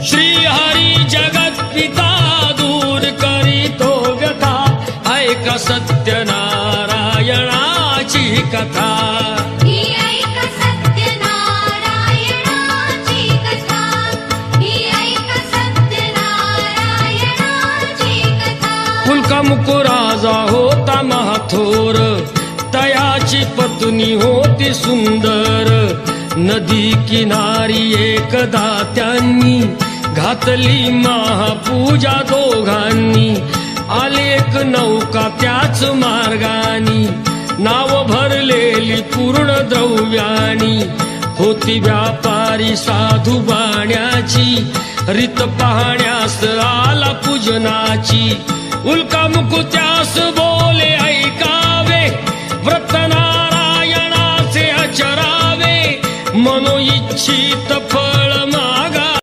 श्रीहरी जगत पिता दूर करीतो व्यथा ऐक सत्यनारायणाची कथा ही ऐक सत्यनारायणाची कथा ही ऐक सत्यनारायणाची कथा पुलका मुकुराजा होता महाथोर तयाची पत्नी होती सुंदर नदी किनारी एकदा त्यांनी घातली महापूजा दोघांनी आले एक नौका त्याच मार्गानी नाव भरलेली पूर्ण द्रव्यानी होती व्यापारी साधू बाण्याची रीत पाहण्यास आला पूजनाची उल्का मुकुत्यास बोले ऐकावे व्रत नारायणाचे अचरावे मनोइच्छित